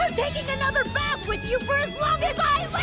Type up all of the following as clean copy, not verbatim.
never taking another bath with you for as long as I live!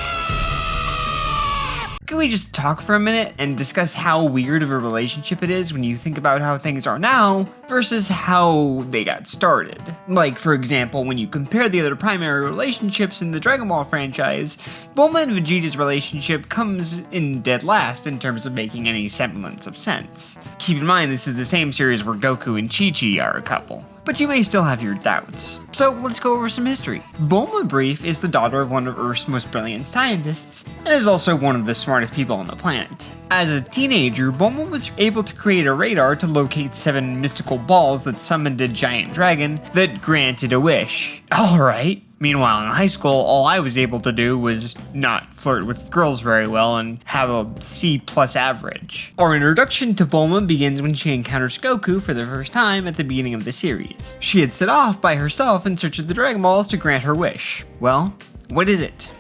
Can we just talk for a minute and discuss how weird of a relationship it is when you think about how things are now versus how they got started? Like, for example, when you compare the other primary relationships in the Dragon Ball franchise, Bulma and Vegeta's relationship comes in dead last in terms of making any semblance of sense. Keep in mind, this is the same series where Goku and Chi-Chi are a couple. But you may still have your doubts. So let's go over some history. Bulma Brief is the daughter of one of Earth's most brilliant scientists, and is also one of the smartest people on the planet. As a teenager, Bulma was able to create a radar to locate 7 mystical balls that summoned a giant dragon that granted a wish. Alright. Meanwhile, in high school, all I was able to do was not flirt with girls very well and have a C+ average. Our introduction to Bulma begins when she encounters Goku for the first time at the beginning of the series. She had set off by herself in search of the Dragon Balls to grant her wish. Well, what is it?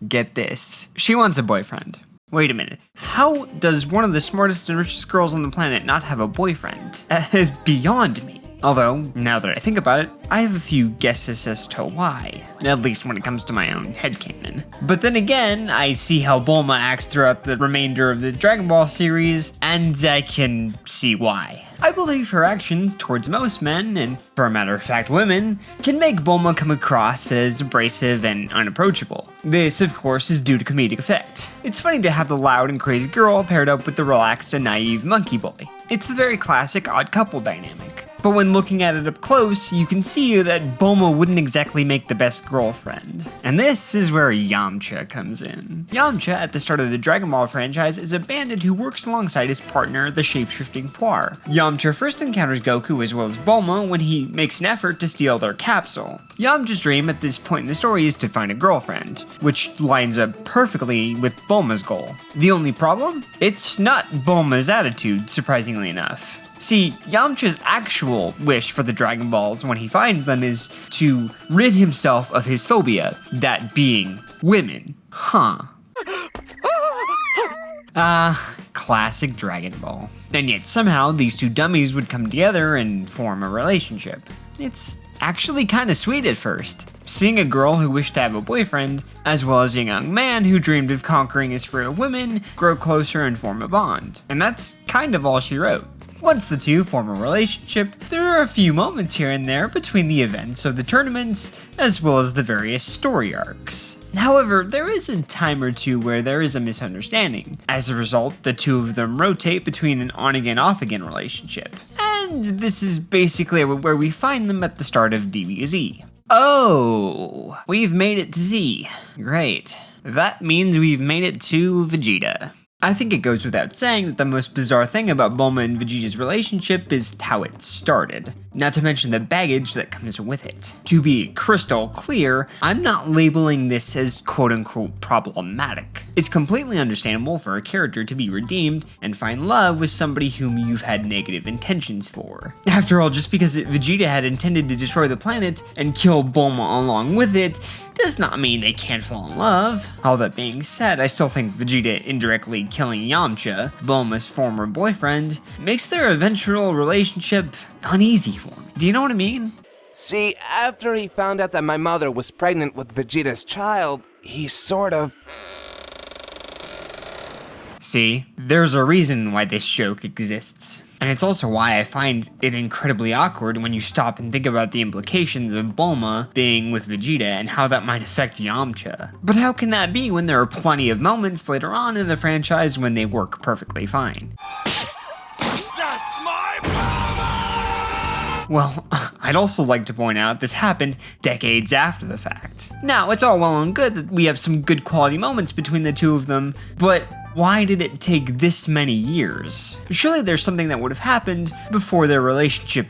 Get this. She wants a boyfriend. Wait a minute. How does one of the smartest and richest girls on the planet not have a boyfriend? That is beyond me. Although, now that I think about it, I have a few guesses as to why. At least when it comes to my own headcanon. But then again, I see how Bulma acts throughout the remainder of the Dragon Ball series, and I can see why. I believe her actions towards most men, and for a matter of fact women, can make Bulma come across as abrasive and unapproachable. This, of course, is due to comedic effect. It's funny to have the loud and crazy girl paired up with the relaxed and naive monkey boy. It's the very classic odd couple dynamic. But when looking at it up close, you can see that Bulma wouldn't exactly make the best girlfriend. And this is where Yamcha comes in. Yamcha, at the start of the Dragon Ball franchise, is a bandit who works alongside his partner, the shape-shifting Puar. Yamcha first encounters Goku as well as Bulma when he makes an effort to steal their capsule. Yamcha's dream at this point in the story is to find a girlfriend, which lines up perfectly with Bulma's goal. The only problem? It's not Bulma's attitude, surprisingly enough. See, Yamcha's actual wish for the Dragon Balls when he finds them is to rid himself of his phobia, that being women. Classic Dragon Ball. And yet somehow these two dummies would come together and form a relationship. It's actually kinda sweet at first. Seeing a girl who wished to have a boyfriend, as well as a young man who dreamed of conquering his fear of women, grow closer and form a bond. And that's kind of all she wrote. Once the two form a relationship, there are a few moments here and there between the events of the tournaments, as well as the various story arcs. However, there is a time or two where there is a misunderstanding. As a result, the two of them rotate between an on-again, off-again relationship. And this is basically where we find them at the start of DBZ. Oh, we've made it to Z. Great. That means we've made it to Vegeta. I think it goes without saying that the most bizarre thing about Bulma and Vegeta's relationship is how it started, not to mention the baggage that comes with it. To be crystal clear, I'm not labeling this as quote-unquote problematic. It's completely understandable for a character to be redeemed and find love with somebody whom you've had negative intentions for. After all, just because Vegeta had intended to destroy the planet and kill Bulma along with it, does not mean they can't fall in love. All that being said, I still think Vegeta indirectly killing Yamcha, Bulma's former boyfriend, makes their eventual relationship uneasy for me. Do you know what I mean? See, after he found out that my mother was pregnant with Vegeta's child, he sort of... See, there's a reason why this joke exists. And it's also why I find it incredibly awkward when you stop and think about the implications of Bulma being with Vegeta and how that might affect Yamcha. But how can that be when there are plenty of moments later on in the franchise when they work perfectly fine? That's my power! Well, I'd also like to point out this happened decades after the fact. Now, it's all well and good that we have some good quality moments between the two of them, but why did it take this many years? Surely there's something that would have happened before their relationship,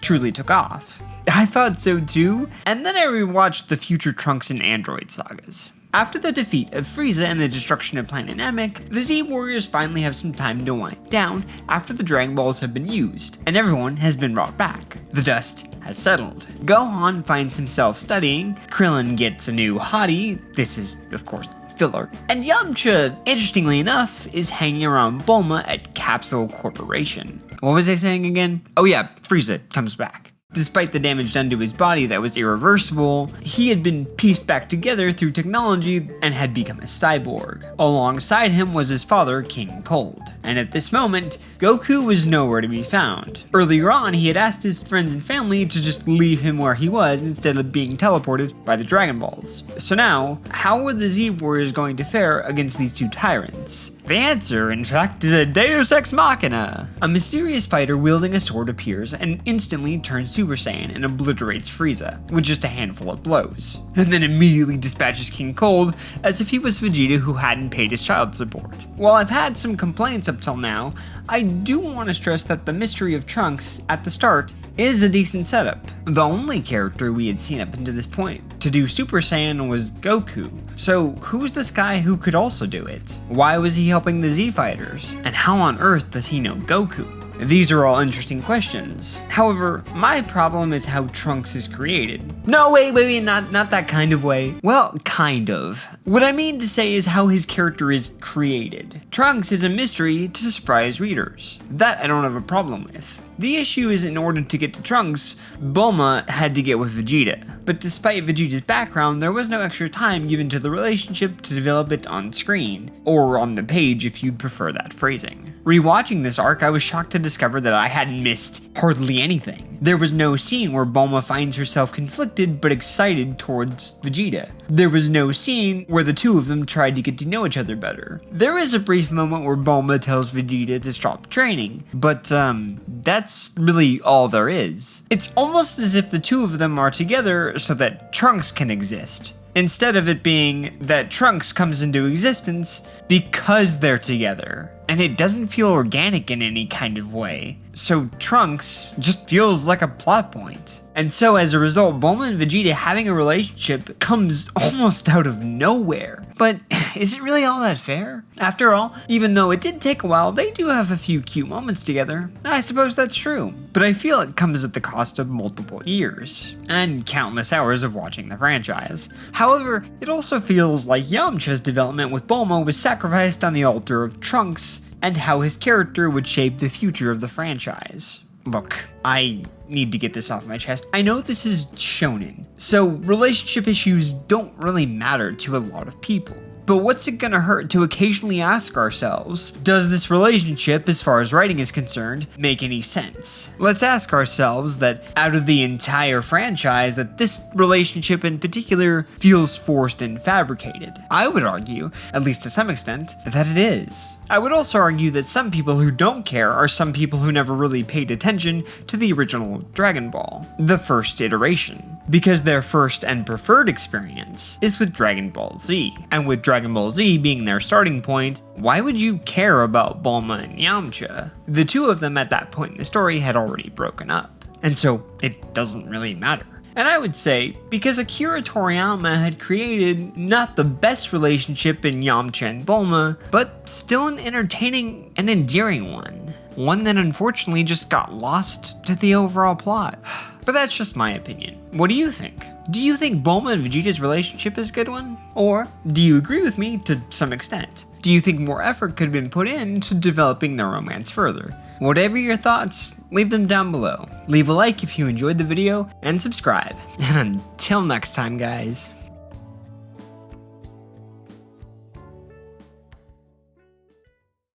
truly took off. I thought so too, and then I rewatched the Future Trunks and Android sagas. After the defeat of Frieza and the destruction of Planet Namek, the Z Warriors finally have some time to wind down after the Dragon Balls have been used, and everyone has been brought back. The dust has settled. Gohan finds himself studying, Krillin gets a new hottie, this is, of course, filler, and Yamcha, interestingly enough, is hanging around Bulma at Capsule Corporation. What was I saying again? Oh yeah, Frieza comes back. Despite the damage done to his body that was irreversible, he had been pieced back together through technology and had become a cyborg. Alongside him was his father, King Cold. And at this moment, Goku was nowhere to be found. Earlier on, he had asked his friends and family to just leave him where he was instead of being teleported by the Dragon Balls. So now, how were the Z Warriors going to fare against these two tyrants? The answer, in fact, is a Deus Ex Machina. A mysterious fighter wielding a sword appears and instantly turns Super Saiyan and obliterates Frieza with just a handful of blows, and then immediately dispatches King Cold as if he was Vegeta who hadn't paid his child support. While I've had some complaints up till now, I do want to stress that the mystery of Trunks at the start is a decent setup. The only character we had seen up until this point to do Super Saiyan was Goku. So who's this guy who could also do it? Why was he helping the Z Fighters? And how on earth does he know Goku? These are all interesting questions. However, my problem is how Trunks is created. No, wait, not that kind of way. Well, kind of. What I mean to say is how his character is created. Trunks is a mystery to surprise readers. That I don't have a problem with. The issue is in order to get to Trunks, Bulma had to get with Vegeta. But despite Vegeta's background, there was no extra time given to the relationship to develop it on screen, or on the page if you'd prefer that phrasing. Rewatching this arc, I was shocked to discover that I hadn't missed hardly anything. There was no scene where Bulma finds herself conflicted but excited towards Vegeta. There was no scene where the two of them tried to get to know each other better. There is a brief moment where Bulma tells Vegeta to stop training, but that's really all there is. It's almost as if the two of them are together so that Trunks can exist, instead of it being that Trunks comes into existence because they're together. And it doesn't feel organic in any kind of way. So Trunks just feels like a plot point. And so as a result, Bulma and Vegeta having a relationship comes almost out of nowhere. But is it really all that fair? After all, even though it did take a while, they do have a few cute moments together. I suppose that's true. But I feel it comes at the cost of multiple years, and countless hours of watching the franchise. However, it also feels like Yamcha's development with Bulma was sacrificed on the altar of Trunks, and how his character would shape the future of the franchise. Look, I need to get this off my chest. I know this is shonen, so relationship issues don't really matter to a lot of people. But what's it gonna hurt to occasionally ask ourselves, does this relationship, as far as writing is concerned, make any sense? Let's ask ourselves that out of the entire franchise, that this relationship in particular feels forced and fabricated. I would argue, at least to some extent, that it is. I would also argue that some people who don't care are some people who never really paid attention to the original Dragon Ball, the first iteration, because their first and preferred experience is with Dragon Ball Z. And with Dragon Ball Z being their starting point, why would you care about Bulma and Yamcha? The two of them at that point in the story had already broken up, and so it doesn't really matter. And I would say, because Akira Toriyama had created not the best relationship in Yamcha and Bulma, but still an entertaining and endearing one. One that unfortunately just got lost to the overall plot. But that's just my opinion. What do you think? Do you think Bulma and Vegeta's relationship is a good one? Or do you agree with me to some extent? Do you think more effort could have been put into developing their romance further? Whatever your thoughts, leave them down below. Leave a like if you enjoyed the video, and subscribe. And until next time, guys.